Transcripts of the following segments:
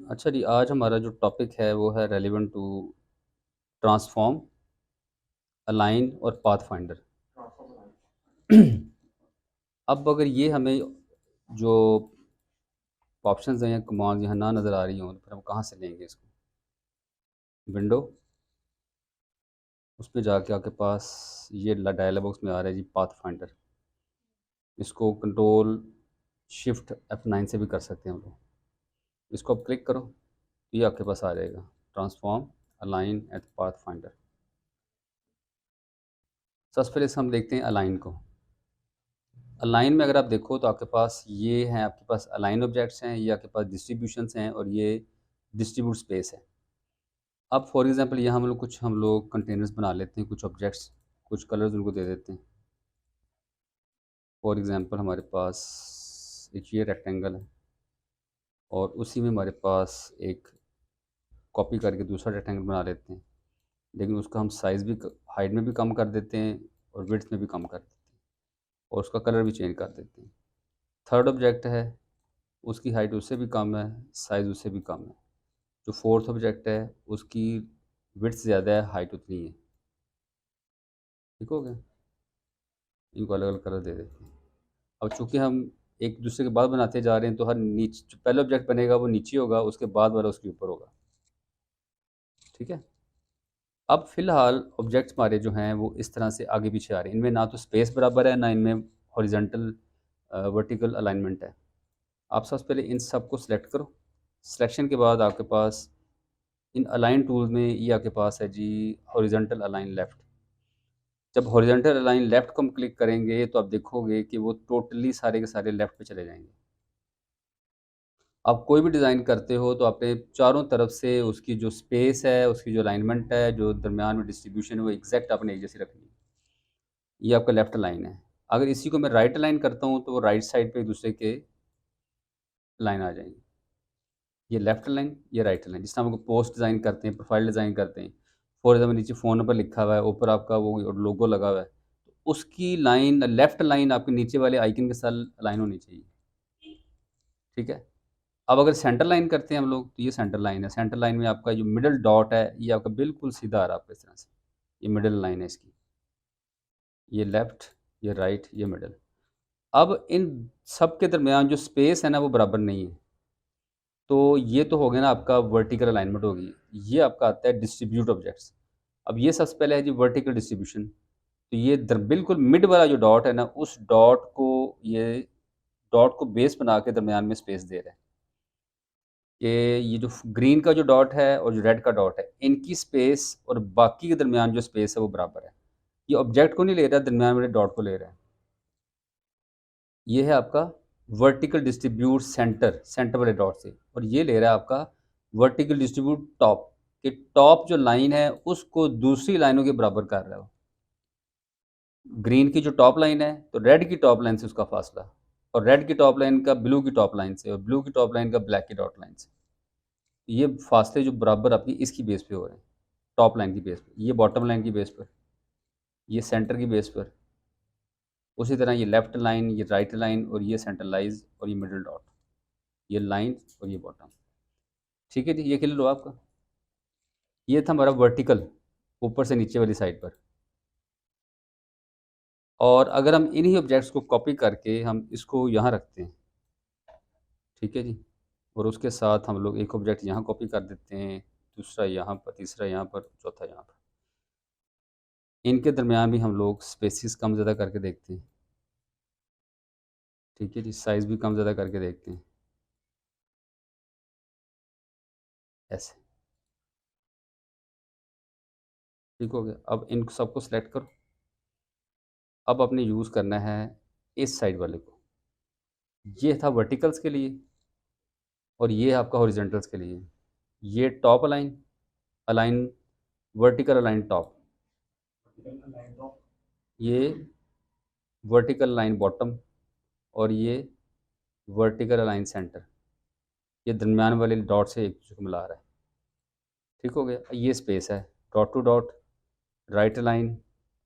अच्छा जी, आज हमारा जो टॉपिक है वो है रेलेवेंट टू ट्रांसफॉर्म, अलाइन और पाथ फाइंडर। अब अगर ये हमें जो ऑप्शंस हैं या कमांड्स यहाँ ना नज़र आ रही हों तो फिर हम कहाँ से लेंगे इसको? विंडो, उसमें जाके आपके पास ये डायलॉग बॉक्स में आ रहा है जी पाथ फाइंडर। इसको कंट्रोल शिफ्ट F9 से भी कर सकते हैं हम लोग। इसको आप क्लिक करो तो ये आपके पास आ जाएगा, transform, align at path finder. सबसे पहले हम देखते हैं अलाइन को। अलाइन में अगर आप देखो तो आपके पास ये हैं, आपके पास अलाइन ऑब्जेक्ट्स हैं, ये आपके पास डिस्ट्रीब्यूशंस हैं और ये डिस्ट्रीब्यूट स्पेस है। अब फॉर एग्जांपल यहाँ हम लोग कंटेनर्स बना लेते हैं, कुछ ऑब्जेक्ट्स, कुछ कलर्स उनको दे देते हैं। फॉर एग्जांपल हमारे पास एक ये रेक्टेंगल है और उसी में हमारे पास एक कॉपी करके दूसरा रेक्टेंगल बना लेते हैं, लेकिन उसका हम साइज़ भी हाइट में भी कम कर देते हैं और विड्थ में भी कम कर देते हैं और उसका कलर भी चेंज कर देते हैं। थर्ड ऑब्जेक्ट है, उसकी हाइट उससे भी कम है, साइज़ उससे भी कम है। जो फोर्थ ऑब्जेक्ट है उसकी विड्थ ज़्यादा है, हाइट उतनी है। ठीक हो गया? इनको अलग अलग कलर दे देते हैं। अब चूंकि हम एक दूसरे के बाद बनाते जा रहे हैं तो हर नीचे जो पहला ऑब्जेक्ट बनेगा वो नीचे होगा, उसके बाद वाला उसके ऊपर होगा। ठीक है। अब फिलहाल ऑब्जेक्ट्स हमारे जो हैं वो इस तरह से आगे पीछे आ रहे हैं, इनमें ना तो स्पेस बराबर है, ना इनमें हॉरिजॉन्टल वर्टिकल अलाइनमेंट है। आप सबसे पहले इन सब को सिलेक्ट करो। सिलेक्शन के बाद आपके पास इन अलाइन टूल्स में ये आपके पास है जी हॉरिजॉन्टल अलाइन लेफ्ट। जब हॉरिजॉन्टल अलाइन लेफ्ट को हम क्लिक करेंगे तो आप देखोगे कि वो टोटली सारे के सारे लेफ्ट पे चले जाएंगे। आप कोई भी डिज़ाइन करते हो तो आपने चारों तरफ से उसकी जो स्पेस है, उसकी जो अलाइनमेंट है, जो दरमियान में डिस्ट्रीब्यूशन है, वो एग्जैक्ट आपने एक जैसी रखनी है। ये आपका लेफ्ट लाइन है। अगर इसी को मैं राइट अलाइन करता हूँ तो वो राइट साइड पे एक दूसरे के लाइन आ जाएंगे। ये लेफ्ट लाइन, ये राइट लाइन। जिस तरह हम पोस्ट डिज़ाइन करते हैं, प्रोफाइल डिज़ाइन करते हैं, फॉर एग्जाम्पल नीचे फ़ोन नंबर लिखा हुआ है, ऊपर आपका वो लोगो लगा हुआ है, तो उसकी लाइन, लेफ्ट लाइन आपके नीचे वाले आइकन के साथ अलाइन होनी चाहिए। ठीक है। अब अगर सेंटर लाइन करते हैं हम लोग तो ये सेंटर लाइन है। सेंटर लाइन में आपका जो मिडल डॉट है ये आपका बिल्कुल सीधा आ रहा है आपको इस तरह से। ये मिडल लाइन है इसकी, ये लेफ्ट, ये राइट, ये मिडल। अब इन सब के दरमियान जो स्पेस है ना वो बराबर नहीं है। तो ये तो हो गया ना आपका वर्टिकल अलाइनमेंट होगी। ये आपका आता है डिस्ट्रीब्यूट ऑब्जेक्ट्स। अब ये सबसे पहले है जी वर्टिकल डिस्ट्रीब्यूशन। तो ये बिल्कुल मिड वाला जो डॉट है ना, उस डॉट को बेस बना के दरमियान में स्पेस दे रहा है कि ये जो ग्रीन का जो डॉट है और जो रेड का डॉट है, इनकी स्पेस और बाकी के दरमियान जो स्पेस है वो बराबर है। ये ऑब्जेक्ट को नहीं ले रहा, दरमियान वाले डॉट को ले रहा है। ये है आपका वर्टिकल डिस्ट्रीब्यूट सेंटर, सेंटर वाले डॉट से। और ये ले रहा है आपका वर्टिकल डिस्ट्रीब्यूट टॉप, कि टॉप जो लाइन है उसको दूसरी लाइनों के बराबर कर रहा है वो। ग्रीन की जो टॉप लाइन है तो रेड की टॉप लाइन से उसका फासला, और रेड की टॉप लाइन का ब्लू की टॉप लाइन से, और ब्लू की टॉप लाइन का ब्लैक की टॉप लाइन से। ये फासले जो बराबर आपकी इसकी बेस पे हो रहे हैं, टॉप लाइन की बेस पे, ये बॉटम लाइन की बेस पर, ये सेंटर की बेस पर। उसी तरह ये लेफ्ट लाइन, ये राइट लाइन, और ये सेंट्रलाइज, और ये मिडल डॉट, ये लाइन और ये बॉटम। ठीक है जी, ये क्लियर लो आपका। ये था हमारा वर्टिकल, ऊपर से नीचे वाली साइड पर। और अगर हम इन्हीं ऑब्जेक्ट्स को कॉपी करके हम इसको यहाँ रखते हैं, ठीक है जी, और उसके साथ हम लोग एक ऑब्जेक्ट यहाँ कॉपी कर देते हैं, दूसरा यहाँ पर, तीसरा यहाँ पर, चौथा यहाँ पर। इनके दरमियान भी हम लोग स्पेसिस कम ज़्यादा करके देखते हैं। ठीक है जी, साइज़ भी कम ज़्यादा करके देखते हैं, ऐसे। ठीक हो गया। अब इन सबको सिलेक्ट करो। अब आपने यूज़ करना है इस साइड वाले को। ये था वर्टिकल्स के लिए और ये है आपका हॉरिजेंटल्स के लिए। ये top align, align, vertical align top, ये वर्टिकल लाइन बॉटम, और ये वर्टिकल अलाइन सेंटर। ये दरमियान वाले डॉट से एक दूसरे को मिला रहा है। ठीक हो गया। ये स्पेस है, dot to dot, right line,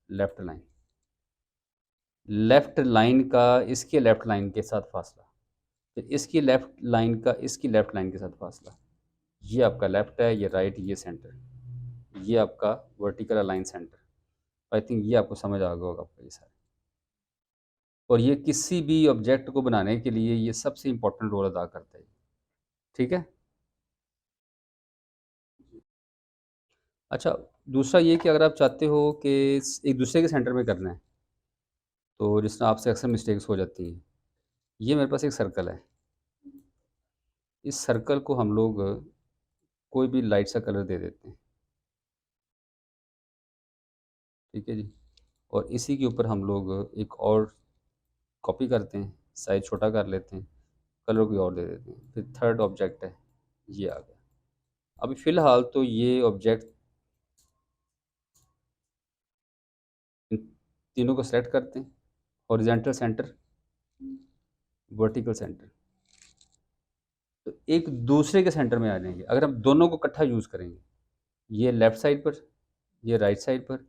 left line, left line का इसके लेफ्ट लाइन के साथ फासला, फिर इसकी लेफ्ट लाइन का इसकी लेफ्ट लाइन के साथ फासला। ये आपका लेफ्ट है, ये राइट, ये सेंटर, ये आपका vertical align centre. I think ये आपको समझ आ गया होगा आपका ये सारा। और ये किसी भी ऑब्जेक्ट को बनाने के लिए ये सबसे इम्पोर्टेंट रोल अदा करता है। ठीक है। अच्छा, दूसरा ये कि अगर आप चाहते हो कि एक दूसरे के सेंटर में करना है, तो जिस तरह आपसे अक्सर मिस्टेक्स हो जाती हैं, ये मेरे पास एक सर्कल है। इस सर्कल को हम लोग कोई भी लाइट सा कलर दे देते हैं। ठीक है जी। और इसी के ऊपर हम लोग एक और कॉपी करते हैं, साइज़ छोटा कर लेते हैं, कलर कोई और दे देते हैं, फिर थर्ड ऑब्जेक्ट है, ये आ गया। अभी फ़िलहाल तो ये ऑब्जेक्ट, इन तीनों को सेलेक्ट करते हैं, हॉरिजॉन्टल सेंटर, वर्टिकल सेंटर, तो एक दूसरे के सेंटर में आ जाएंगे अगर हम दोनों को इकट्ठा यूज़ करेंगे। ये लेफ़्ट साइड पर, ये राइट साइड पर,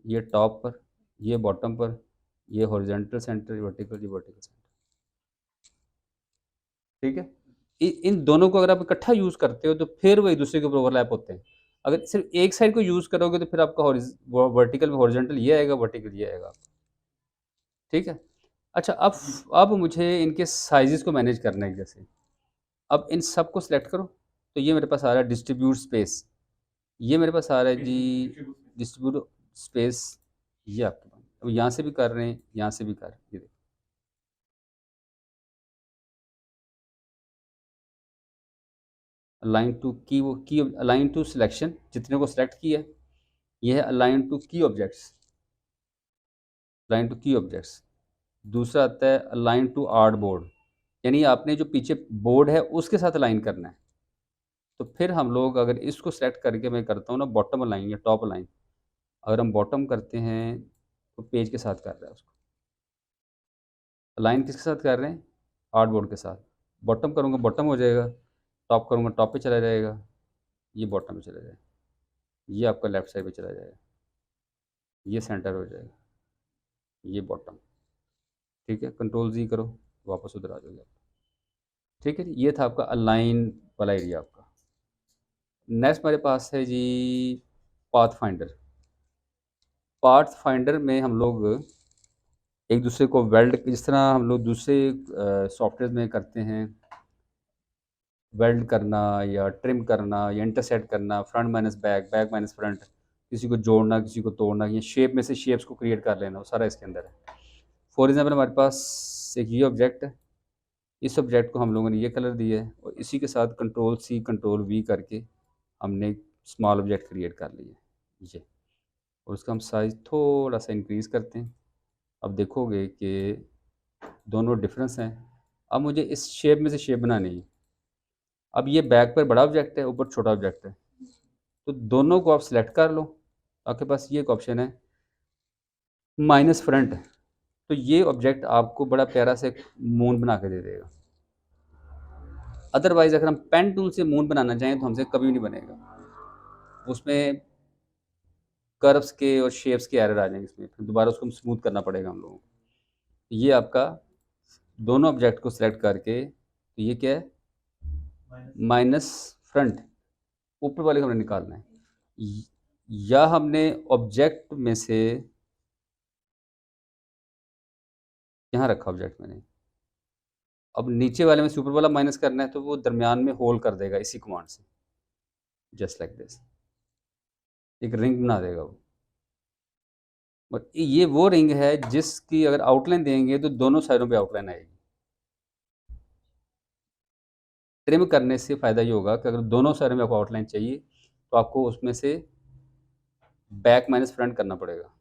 ये टॉप पर, ये बॉटम पर, ये हॉरिजॉन्टल सेंटर, ये वर्टिकल सेंटर। ठीक है। इन दोनों को अगर आप इकट्ठा यूज़ करते हो तो फिर वो एक दूसरे के ऊपर ओवरलैप होते हैं। अगर सिर्फ एक साइड को यूज़ करोगे तो फिर आपका वर्टिकल में हॉरिजॉन्टल ये आएगा, वर्टिकल ये आएगा। ठीक है। अच्छा, अब मुझे इनके साइजेस को मैनेज करना है जैसे। अब इन सब को सिलेक्ट करो, तो ये मेरे पास आ रहा है डिस्ट्रीब्यूट स्पेस। ये मेरे पास आ रहा है जी डिस्ट्रीब्यूट स्पेस। ये आपके पास अब यहाँ से भी कर रहे हैं, यहाँ से भी कर रहे हैं, ये देखो। अलाइन टू की अलाइन टू सिलेक्शन, जितने को सिलेक्ट किया है, ये है अलाइन टू की ऑब्जेक्ट्स, अलाइन टू की ऑब्जेक्ट्स। दूसरा आता है अलाइन टू आर्ट बोर्ड, यानी आपने जो पीछे बोर्ड है उसके साथ अलाइन करना है। तो फिर हम लोग अगर इसको सेलेक्ट करके मैं करता हूँ ना बॉटम अलाइन या टॉप अलाइन, अगर हम बॉटम करते हैं तो पेज के साथ कर रहा है उसको। अलाइन किसके साथ कर रहे हैं? आर्ट बोर्ड के साथ। बॉटम करूँगा बॉटम हो जाएगा, टॉप करूँगा टॉप पे चला जाएगा, ये बॉटम पे चला जाएगा, ये आपका लेफ्ट साइड पे चला जाएगा, ये सेंटर हो जाएगा, ये बॉटम। ठीक है, कंट्रोल जी करो, वापस उधर आ जाओगे आप। ठीक है जी, ये था आपका अलाइन वाला एरिया आपका। नेक्स्ट मेरे पास है जी पाथ फाइंडर। पाथ फाइंडर में हम लोग एक दूसरे को वेल्ड, जिस तरह हम लोग दूसरे सॉफ्टवेयर में करते हैं, वेल्ड करना या ट्रिम करना या इंटरसेक्ट करना, front minus back, back minus front, किसी को जोड़ना किसी को तोड़ना, ये शेप में से शेप्स को क्रिएट कर लेना, वो सारा इसके अंदर है। फॉर एग्जाम्पल हमारे पास एक ये ऑब्जेक्ट है, इस ऑब्जेक्ट को हम लोगों ने ये कलर दिया है और इसी के साथ कंट्रोल सी कंट्रोल वी करके हमने एक स्मॉल ऑब्जेक्ट क्रिएट कर लिया है ये। और उसका हम साइज़ थोड़ा सा इंक्रीज़ करते हैं। अब देखोगे कि दोनों डिफरेंस हैं। अब मुझे इस शेप में से शेप बनानी है। अब ये बैक पर बड़ा ऑब्जेक्ट है, ऊपर छोटा ऑब्जेक्ट है, तो दोनों को आप सिलेक्ट कर लो। आपके पास ये एक ऑप्शन है माइनस फ्रंट, तो ये ऑब्जेक्ट आपको बड़ा प्यारा से मून बना के दे देगा। अदरवाइज अगर हम पेन टूल से मून बनाना चाहें तो हमसे कभी नहीं बनेगा, उसमें कर्व्स के और शेप्स के एरर आ जाएंगे, इसमें फिर दोबारा उसको स्मूथ करना पड़ेगा हम लोगों को। ये आपका दोनों ऑब्जेक्ट को सिलेक्ट करके, तो ये क्या है माइनस फ्रंट, ऊपर वाले को हमने निकालना है। या हमने ऑब्जेक्ट में से यहाँ रखा ऑब्जेक्ट मैंने, अब नीचे वाले में से ऊपर वाला माइनस करना है तो वो दरमियान में होल कर देगा इसी कमांड से, जस्ट लाइक दिस, एक रिंग बना देगा वो। बट ये वो रिंग है जिसकी अगर आउटलाइन देंगे तो दोनों साइडों पे आउटलाइन आएगी। ट्रिम करने से फ़ायदा ये होगा कि अगर दोनों साइडों में आपको आउटलाइन चाहिए तो आपको उसमें से बैक माइनस फ्रंट करना पड़ेगा।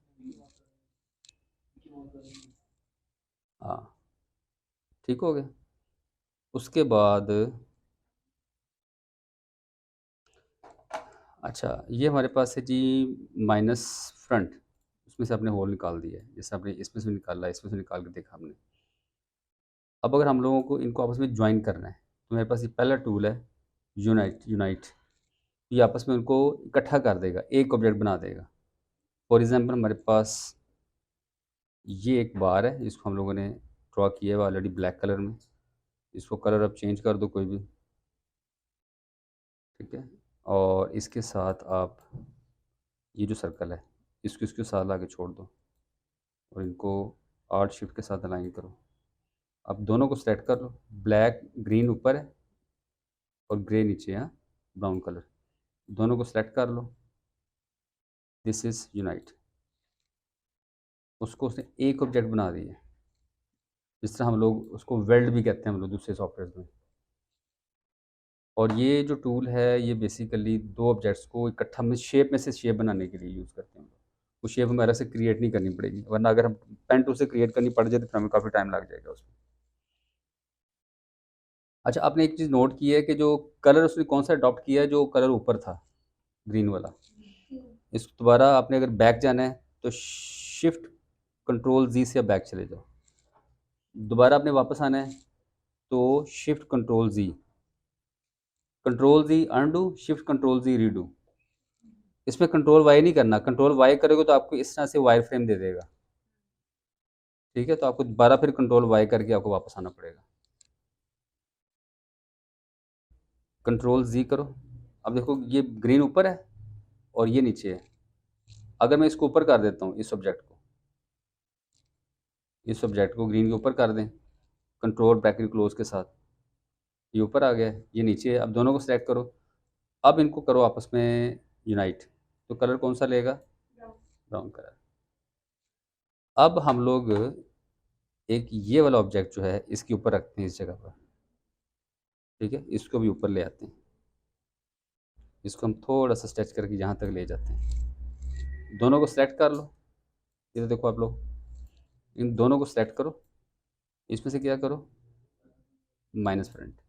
हाँ, ठीक हो गया। उसके बाद अच्छा, ये हमारे पास है जी माइनस फ्रंट, उसमें से आपने होल निकाल दिया है, जैसे आपने इसमें से निकाला, इसमें से निकाल के देखा हमने। अब अगर हम लोगों को इनको आपस में ज्वाइन करना है तो मेरे पास ये पहला टूल है यूनाइट। यूनाइट ये आपस में उनको इकट्ठा कर देगा, एक ऑब्जेक्ट बना देगा। फॉर एग्जांपल हमारे पास ये एक बार है, इसको हम लोगों ने ड्रॉ किया है ऑलरेडी ब्लैक कलर में। इसको कलर अब चेंज कर दो कोई भी, ठीक है। और इसके साथ आप ये जो सर्कल है इसको इसके साथ आगे छोड़ दो और इनको आर्ट शिफ्ट के साथ अलाइन करो। अब दोनों को सेलेक्ट कर लो, ब्लैक ग्रीन ऊपर है और ग्रे नीचे है, ब्राउन कलर। दोनों को सेलेक्ट कर लो, दिस इज़ यूनाइट। उसको उसने एक ऑब्जेक्ट बना दिया, जिस तरह हम लोग उसको वेल्ड भी कहते हैं हम लोग दूसरे सॉफ्टवेयर में। और ये जो टूल है ये बेसिकली दो ऑब्जेक्ट्स को इकट्ठा में शेप में से शेप बनाने के लिए यूज़ करते हैं हम लोग। वो शेप हमारे से क्रिएट नहीं करनी पड़ेगी, वरना अगर हम पेन टूल से क्रिएट करनी पड़ जाए तो फिर हमें काफ़ी टाइम लग जाएगा उसमें। अच्छा, आपने एक चीज़ नोट की है कि जो कलर उसने कौन सा अडॉप्ट किया है, जो कलर ऊपर था ग्रीन वाला। इस दोबारा आपने अगर बैक जाना है तो शिफ्ट कंट्रोल जी से बैक चले जाओ। दोबारा आपने वापस आना है तो शिफ्ट कंट्रोल जी अनडू, शिफ्ट कंट्रोल जी रीडू। इसमें कंट्रोल वाई नहीं करना, कंट्रोल वाई करोगे तो आपको इस तरह से वायर फ्रेम दे देगा। ठीक है, तो आपको दोबारा फिर कंट्रोल वाई करके आपको वापस आना पड़ेगा। कंट्रोल जी करो। अब देखो ये ग्रीन ऊपर है और ये नीचे है। अगर मैं इसको ऊपर कर देता हूँ, इस ऑब्जेक्ट को ग्रीन के ऊपर कर दें कंट्रोल ब्रैकेट क्लोज के साथ, ये ऊपर आ गया है, ये नीचे है। अब दोनों को सेलेक्ट करो, अब इनको करो आपस में यूनाइट। तो कलर कौन सा लेगा? Brown colour. अब हम लोग एक ये वाला ऑब्जेक्ट जो है इसके ऊपर रखते हैं इस जगह पर। ठीक है, इसको भी ऊपर ले आते हैं, इसको हम थोड़ा सा स्ट्रेच करके यहाँ तक ले जाते हैं। दोनों को सेलेक्ट कर लो, ये तो देखो आप लोग, इन दोनों को सेलेक्ट करो, इसमें से क्या करो, माइनस फ्रंट।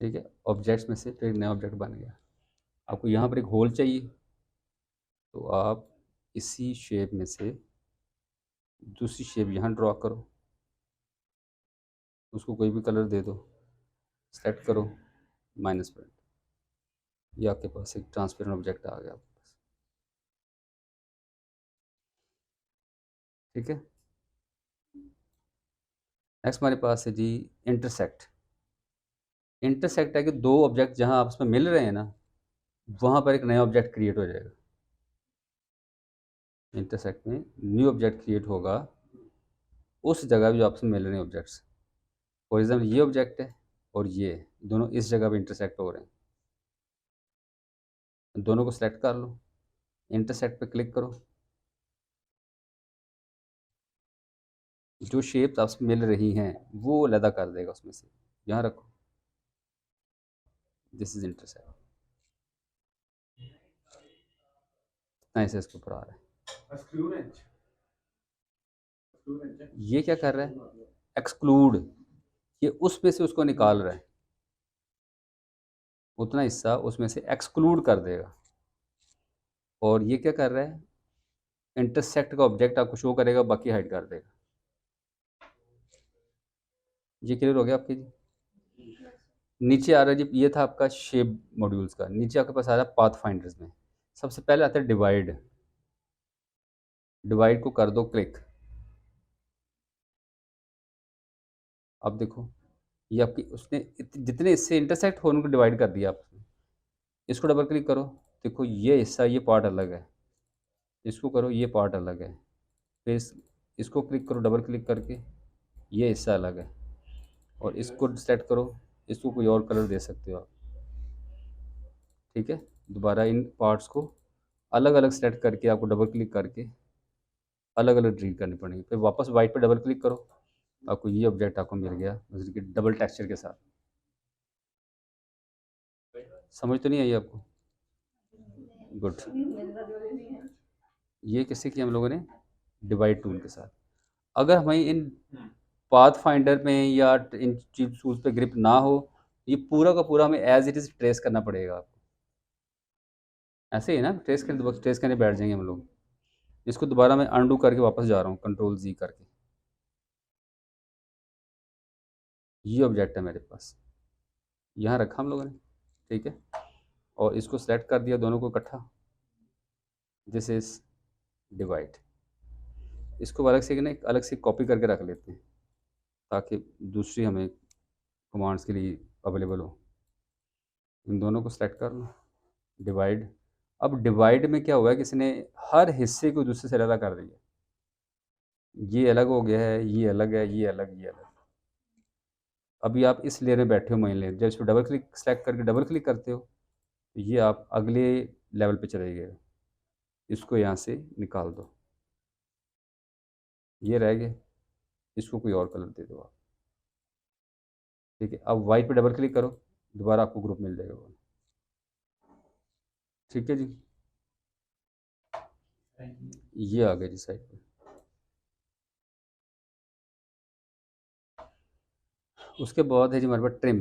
ठीक है, ऑब्जेक्ट्स में से फिर एक नया ऑब्जेक्ट बन गया। आपको यहाँ पर एक होल चाहिए, तो आप इसी शेप में से दूसरी शेप यहाँ ड्रॉ करो, उसको कोई भी कलर दे दो, सेलेक्ट करो, माइनस फ्रंट। ये आपके पास एक ट्रांसपेरेंट ऑब्जेक्ट आ गया आपके पास। ठीक है, नेक्स्ट हमारे पास है जी इंटरसेक्ट। इंटरसेक्ट है कि दो ऑब्जेक्ट जहाँ आपस में मिल रहे हैं ना, वहाँ पर एक नया ऑब्जेक्ट क्रिएट हो जाएगा। इंटरसेक्ट में न्यू ऑब्जेक्ट क्रिएट होगा उस जगह भी जो आपस में मिल रहे हैं ऑब्जेक्ट्स। फॉर एग्जाम्पल ये ऑब्जेक्ट है और ये दोनों इस जगह पे इंटरसेक्ट हो रहे हैं। दोनों को सेलेक्ट कर लो, इंटरसेक्ट पे क्लिक करो, जो शेप्स आपस में मिल रही हैं वो अलग कर देगा उसमें से। यहाँ रखो, दिस इज इंटरसेक्ट। इतना ऐसे इसके ऊपर आ रहा है। ये क्या कर रहा है? एक्सक्लूड। ये उसमें से उसको निकाल रहा है, उतना हिस्सा उसमें से एक्सक्लूड कर देगा। और ये क्या कर रहा है? इंटरसेक्ट का ऑब्जेक्ट आपको शो करेगा, बाकी हाइड कर देगा। ये क्लियर हो गया आपके जी? नीचे आ रहा है जी, ये था आपका शेप मॉड्यूल्स का। नीचे आपके पास आ रहा है पाथ फाइंडर्स में। सबसे पहले आता है डिवाइड। डिवाइड को कर दो क्लिक। अब देखो, ये आपकी उसने जितने इससे इंटरसेक्ट हो उनको डिवाइड कर दिया आपने। इसको डबल क्लिक करो, देखो ये हिस्सा, ये पार्ट अलग है। इसको करो, ये पार्ट अलग है। फिर इसको क्लिक करो डबल क्लिक करके, ये हिस्सा अलग है। और इसको सेलेक्ट करो, इसको कोई और कलर दे सकते हो आप। ठीक है, दोबारा इन पार्ट्स को अलग अलग सेलेक्ट करके आपको डबल क्लिक करके अलग अलग ड्रील करनी पड़ेगी। फिर वापस वाइट पे डबल क्लिक करो, आपको ये ऑब्जेक्ट आपको मिल गया जैसे कि डबल टेक्सचर के साथ। समझ तो नहीं आई आपको? गुड। ये किससे किया हम लोगों ने? डिवाइड टूल के साथ। अगर हमें इन पाथ फाइंडर में या इन टूल्स पे ग्रिप ना हो, ये पूरा का पूरा हमें एज इट इज़ ट्रेस करना पड़ेगा आपको। ऐसे ही ना, ट्रेस करने बैठ जाएंगे हम लोग। इसको दोबारा मैं अनडू करके वापस जा रहा हूँ कंट्रोल जी करके। ये ऑब्जेक्ट है मेरे पास, यहाँ रखा हम लोगों ने। ठीक है, और इसको सेलेक्ट कर दिया दोनों को इकट्ठा, दिस इज डिवाइड। इसको अलग से ना, अलग से कॉपी करके रख लेते हैं ताकि दूसरी हमें कमांड्स के लिए अवेलेबल हो। इन दोनों को सेलेक्ट कर लो, डिवाइड। अब डिवाइड में क्या हुआ है, किसी ने हर हिस्से को दूसरे से अलग कर दिया। ये अलग हो गया है, ये अलग है, ये अलग, ये अलग। अभी आप इस लेयर में बैठे हो, मेन लेयर, जब इस पर डबल क्लिक सेलेक्ट करके डबल क्लिक करते हो तो ये आप अगले लेवल पे चले गए। इसको यहाँ से निकाल दो, ये रह गए, इसको कोई और कलर दे दो आप। ठीक है, अब वाइट पे डबल क्लिक करो, दोबारा आपको ग्रुप मिल जाएगा वो। ठीक है जी, ये आ गया जी साइड पे। उसके बाद है जी हमारे पास ट्रिम।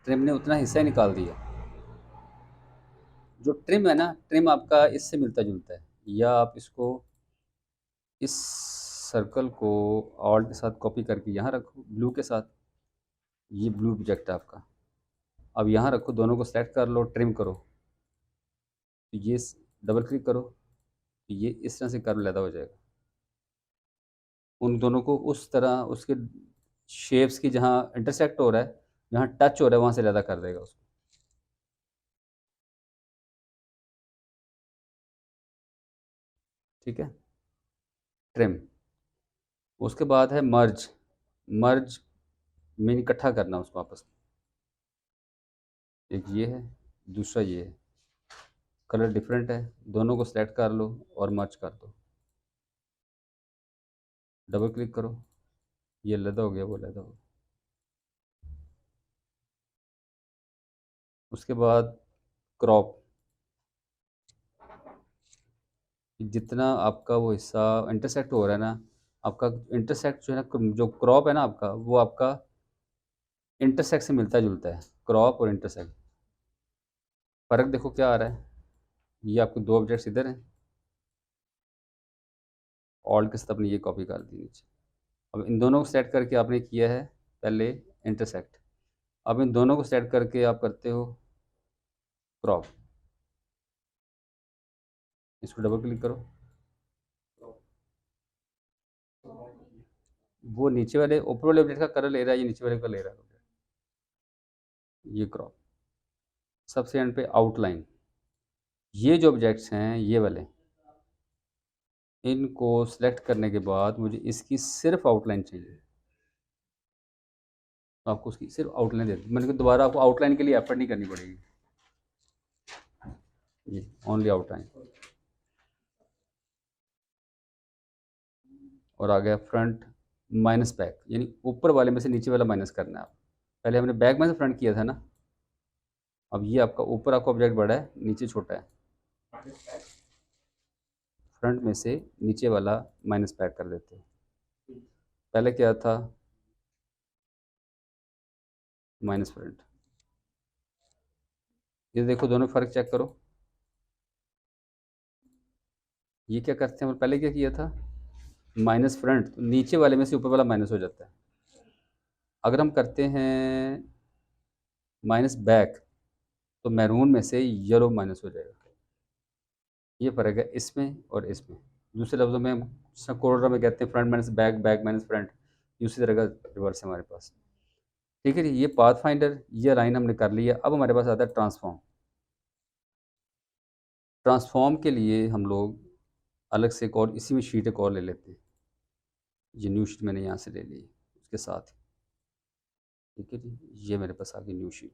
ट्रिम ने उतना हिस्सा ही निकाल दिया। जो ट्रिम है ना, ट्रिम आपका इससे मिलता जुलता है, या आप इसको इस सर्कल को ऑल्ट के साथ कॉपी करके यहाँ रखो ब्लू के साथ। ये ब्लू ऑब्जेक्ट है आपका, अब यहाँ रखो, दोनों को सेलेक्ट कर लो, ट्रिम करो, तो ये डबल क्लिक करो, तो ये इस तरह से कर्व लैदा हो जाएगा। उन दोनों को उस तरह उसके शेप्स की जहाँ इंटरसेक्ट हो रहा है, जहाँ टच हो रहा है, वहाँ से लैदा कर देगा उसको। ठीक है, ट्रिम। उसके बाद है मर्ज। मर्ज में इकट्ठा करना उसको आपस में। एक ये है, दूसरा ये है, कलर डिफरेंट है, दोनों को सेलेक्ट कर लो और मर्ज कर दो। डबल क्लिक करो, ये लैदा हो गया, वो लैदा हो गया। उसके बाद क्रॉप। जितना आपका वो हिस्सा इंटरसेक्ट हो रहा है ना, आपका इंटरसेक्ट जो है ना, जो क्रॉप है ना आपका, वो आपका इंटरसेक्ट से मिलता जुलता है। क्रॉप और इंटरसेक्ट, फ़र्क देखो क्या आ रहा है। ये आपके दो ऑब्जेक्ट्स इधर हैं, ऑल्ट के साथ आपने ये कॉपी कर दी नीचे। अब इन दोनों को सेट करके आपने किया है पहले इंटरसेक्ट, अब इन दोनों को सेट करके आप करते हो क्रॉप। इसको डबल क्लिक करो, वो नीचे वाले ऊपर वाले ऑब्जेक्ट का कलर ले रहा है, ये नीचे वाले का ले रहा है। ये क्रॉप। सबसे एंड पे आउटलाइन। ये जो ऑब्जेक्ट्स हैं ये वाले, इनको सेलेक्ट करने के बाद मुझे इसकी सिर्फ आउटलाइन चाहिए। तो आपको उसकी सिर्फ आउटलाइन दे दी मैंने, कहा दोबारा आपको आउटलाइन के लिए एफर्ट नहीं करनी पड़ेगी। ये ओनली आउटलाइन। और आ गया फ्रंट माइनस बैक, यानी ऊपर वाले में से नीचे वाला माइनस करना है आप। पहले हमने बैक में से फ्रंट किया था ना, अब ये आपका ऊपर आपका ऑब्जेक्ट बड़ा है, नीचे छोटा है। फ्रंट में से नीचे वाला माइनस बैक कर देते हैं। पहले क्या था, माइनस फ्रंट। ये देखो दोनों फर्क चेक करो। ये क्या करते हैं, पहले क्या किया था, माइनस फ्रंट, तो नीचे वाले में से ऊपर वाला माइनस हो जाता है। अगर हम करते हैं माइनस बैक, तो मैरून में से येलो माइनस हो जाएगा। ये फ़र्क है इसमें और इसमें। दूसरे लफ्ज़ों में कोडरा में कहते हैं front minus back, back minus front. उसी तरह का रिवर्स है हमारे पास। ठीक है जी, ये पाथ फाइंडर, ये लाइन हमने कर ली है। अब हमारे पास आता है ट्रांसफॉर्म। ट्रांसफॉर्म के लिए हम लोग अलग से एक और, इसी में शीट एक और ले लेते हैं। ये न्यू शीट मैंने यहाँ से ले ली उसके साथ ही। ठीक है जी, ये मेरे पास आ गई न्यू शीट।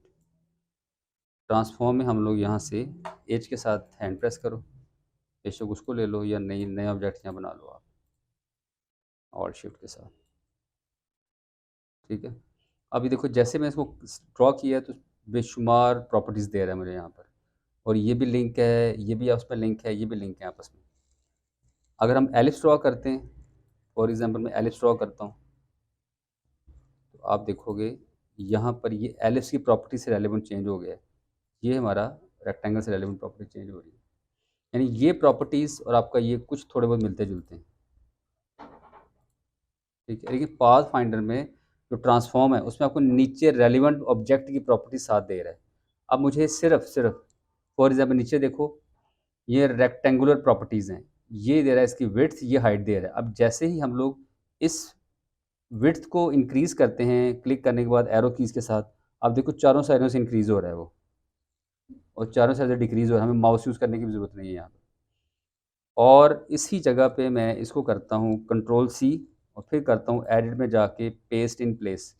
ट्रांसफॉर्म में हम लोग यहाँ से एज के साथ हैंड प्रेस करो, बेशक उसको ले लो, या नई नए ऑब्जेक्ट यहाँ बना लो आप ऑल्ट शिफ्ट के साथ। ठीक है, अभी देखो जैसे मैं इसको ड्रॉ किया है, तो बेशुमार प्रॉपर्टीज़ दे रहा है मुझे यहाँ पर, और ये भी लिंक है, ये भी आपस में लिंक है, ये भी लिंक है आपस में। अगर हम एलिप्स ड्रॉ करते हैं, फॉर एग्जांपल मैं एलिप्स ड्रॉ करता हूँ, तो आप देखोगे यहाँ पर ये एलिप्स की प्रॉपर्टी से रेलेवेंट चेंज हो गया है। ये हमारा रेक्टेंगल से रेलेवेंट प्रॉपर्टी चेंज हो रही है। यानी ये प्रॉपर्टीज़ और आपका ये कुछ थोड़े बहुत मिलते जुलते हैं। ठीक है, लेकिन पाथ फाइंडर में जो ट्रांसफॉर्म है, उसमें आपको नीचे रेलिवेंट ऑब्जेक्ट की प्रॉपर्टी साथ दे रहा है। अब मुझे सिर्फ सिर्फ फॉर एग्जाम्पल नीचे देखो, ये रेक्टेंगुलर प्रॉपर्टीज़ हैं, ये दे रहा है इसकी विड्थ, ये हाइट दे रहा है। अब जैसे ही हम लोग इस विड्थ को इंक्रीज़ करते हैं क्लिक करने के बाद एरो कीज़ के साथ, आप देखो चारों साइडों से इंक्रीज़ हो रहा है वो, और चारों साइड से डिक्रीज़ हो रहा है, हमें माउस यूज़ करने की भी ज़रूरत नहीं है यहाँ पे। और इसी जगह पे मैं इसको करता हूँ कंट्रोल सी, और फिर करता हूँ एडिट में जाके पेस्ट इन प्लेस।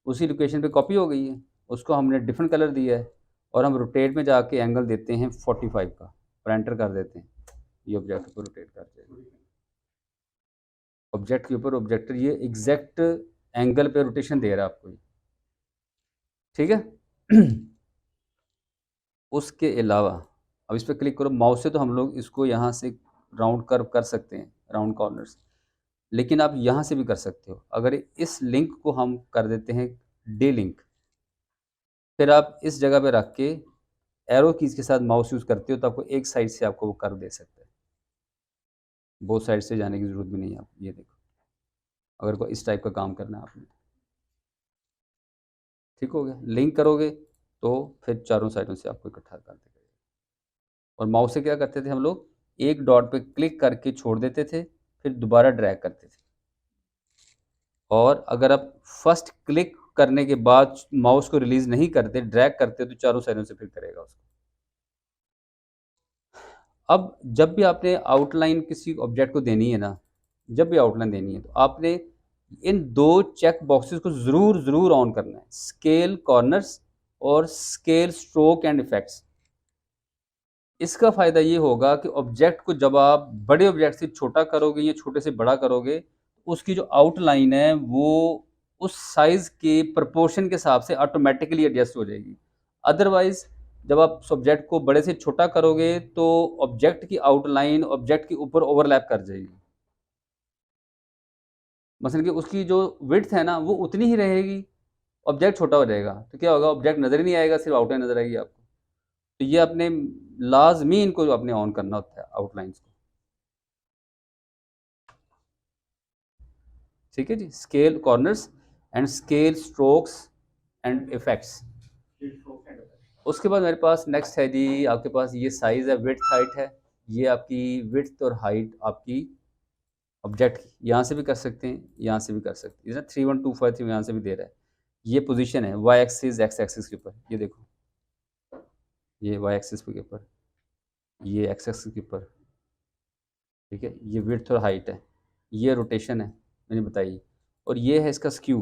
उसी लोकेशन पे कॉपी हो गई है, उसको हमने डिफरेंट कलर दिया है, और हम रोटेट में जाके एंगल देते हैं 45 का, और एंटर कर देते हैं। ये ऑब्जेक्ट को रोटेट कर देगा, ऑब्जेक्ट के ऊपर ऑब्जेक्टर ये एग्जैक्ट एंगल पे रोटेशन दे रहा है आपको, ठीक है। उसके अलावा अब इस पर क्लिक करो माउस से, तो हम लोग इसको यहाँ से राउंड कर्व कर सकते हैं, राउंड कॉर्नर्स, लेकिन आप यहाँ से भी कर सकते हो। अगर इस लिंक को हम कर देते हैं डे लिंक, फिर आप इस जगह पे रख के एरो कीज के साथ माउस यूज़ करते हो, तो आपको एक साइड से आपको वो कर्व दे सकता है, बोथ साइड से जाने की ज़रूरत भी नहीं है आपको। ये देखो, अगर कोई इस टाइप का काम करना है आपने, ठीक हो गया। लिंक करोगे तो फिर चारों साइडों से आपको इकट्ठा कर देगा। और माउस से क्या करते थे हम लोग, एक डॉट पे क्लिक करके छोड़ देते थे, फिर दोबारा ड्रैग करते थे। और अगर आप फर्स्ट क्लिक करने के बाद माउस को रिलीज नहीं करते, ड्रैग करते, तो चारों साइडों से फिर करेगा उसको। अब जब भी आपने आउटलाइन किसी ऑब्जेक्ट को देनी है ना, जब भी आउटलाइन देनी है, तो आपने इन दो चेक बॉक्सेस को ज़रूर ज़रूर ऑन करना है, स्केल कॉर्नर्स और स्केल स्ट्रोक एंड इफेक्ट्स। इसका फ़ायदा ये होगा कि ऑब्जेक्ट को जब आप बड़े ऑब्जेक्ट से छोटा करोगे या छोटे से बड़ा करोगे, उसकी जो आउटलाइन है वो उस साइज़ के प्रोपोर्शन के हिसाब से ऑटोमेटिकली एडजस्ट हो जाएगी। अदरवाइज़ जब आप उस ऑब्जेक्ट को बड़े से छोटा करोगे तो ऑब्जेक्ट की आउटलाइन ऑब्जेक्ट के ऊपर ओवरलैप कर जाएगी। मसलन कि उसकी जो विड्थ है ना वो उतनी ही रहेगी, ऑब्जेक्ट छोटा हो जाएगा, तो क्या होगा, ऑब्जेक्ट नज़र ही नहीं आएगा, सिर्फ आउटलाइन नज़र आएगी आपको। तो ये अपने लाज़मी इनको अपने ऑन करना होता है आउटलाइंस को। ठीक है जी, scale corners and scale strokes and effects. उसके बाद मेरे पास नेक्स्ट है जी, आपके पास ये साइज़ है, विड्थ हाइट है। ये आपकी विड्थ और हाइट आपकी ऑब्जेक्ट की, यहाँ से भी कर सकते हैं, यहाँ से भी कर सकते हैं, जैसे 31253 यहाँ से भी दे रहा है। ये पोजीशन है वाई एक्सिस एक्स एक्सिस के ऊपर, ये देखो, ये वाई एक्सिस के ऊपर, ये एक्स एक्सिस के ऊपर, ठीक है। ये विड्थ और हाइट है, ये रोटेशन है मैंने बताई, और ये है इसका स्क्यू,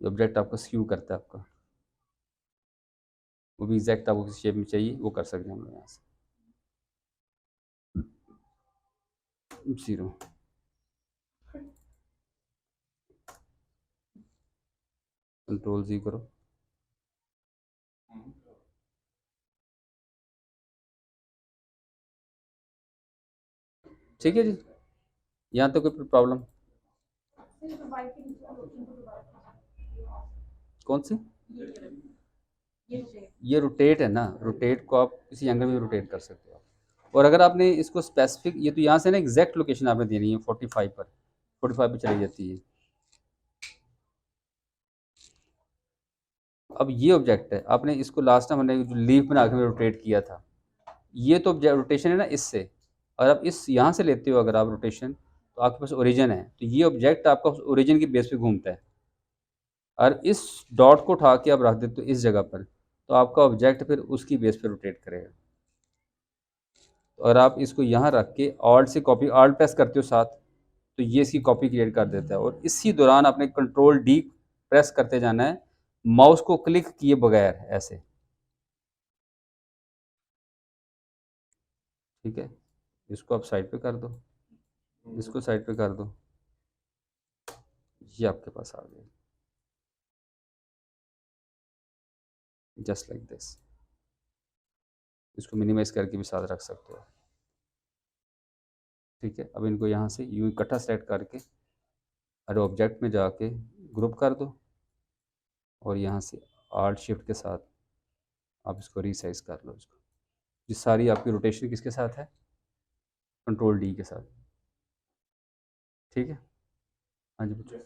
ऑब्जेक्ट आपका स्क्यू करता है आपका, वो भी एग्जैक्ट आपको किस शेप में चाहिए वो कर सकते हैं हम लोग यहाँ से। ज़ीरो, कंट्रोल जी करो, ठीक है जी। यहाँ तो कोई प्रॉब्लम, कौन सी, ये रोटेट है ना, रोटेट को आप किसी एंगल में रोटेट कर सकते हो। और अगर आपने इसको स्पेसिफिक, ये तो यहाँ से ना एग्जैक्ट लोकेशन आपने देनी है 45 पर, 45 पे चली जाती है। अब ये ऑब्जेक्ट है, आपने इसको लास्ट टाइम हमने जो लीफ बना के रोटेट किया था, ये तो रोटेशन है ना इससे, और आप इस यहाँ से लेते हो अगर आप रोटेशन, तो आपके पास ओरिजिन है, तो ये ऑब्जेक्ट आपका ओरिजिन की बेस पे घूमता है। और इस डॉट को उठा के आप रख देते हो इस जगह पर, तो आपका ऑब्जेक्ट फिर उसकी बेस पे रोटेट करेगा। और आप इसको यहाँ रख के ऑल्ट से कॉपी, ऑल्ट प्रेस करते हो साथ, तो ये इसकी कॉपी क्रिएट कर देता है। और इसी दौरान आपने कंट्रोल डी प्रेस करते जाना है, माउस को क्लिक किए बगैर, ऐसे, ठीक है। इसको आप साइड पे कर दो, इसको साइड पे कर दो, ये आपके पास आ गया, जस्ट लाइक दिस। इसको मिनिमाइज करके भी साथ रख सकते हो, ठीक है। अब इनको यहाँ से यूँ इकट्ठा सेलेक्ट करके अरे ऑब्जेक्ट में जाके ग्रुप कर दो, और यहाँ से आल्ट शिफ्ट के साथ आप इसको रीसाइज कर लो। इसको, ये सारी आपकी रोटेशन किसके साथ है, कंट्रोल डी के साथ, ठीक है। हाँ जी, पूछो।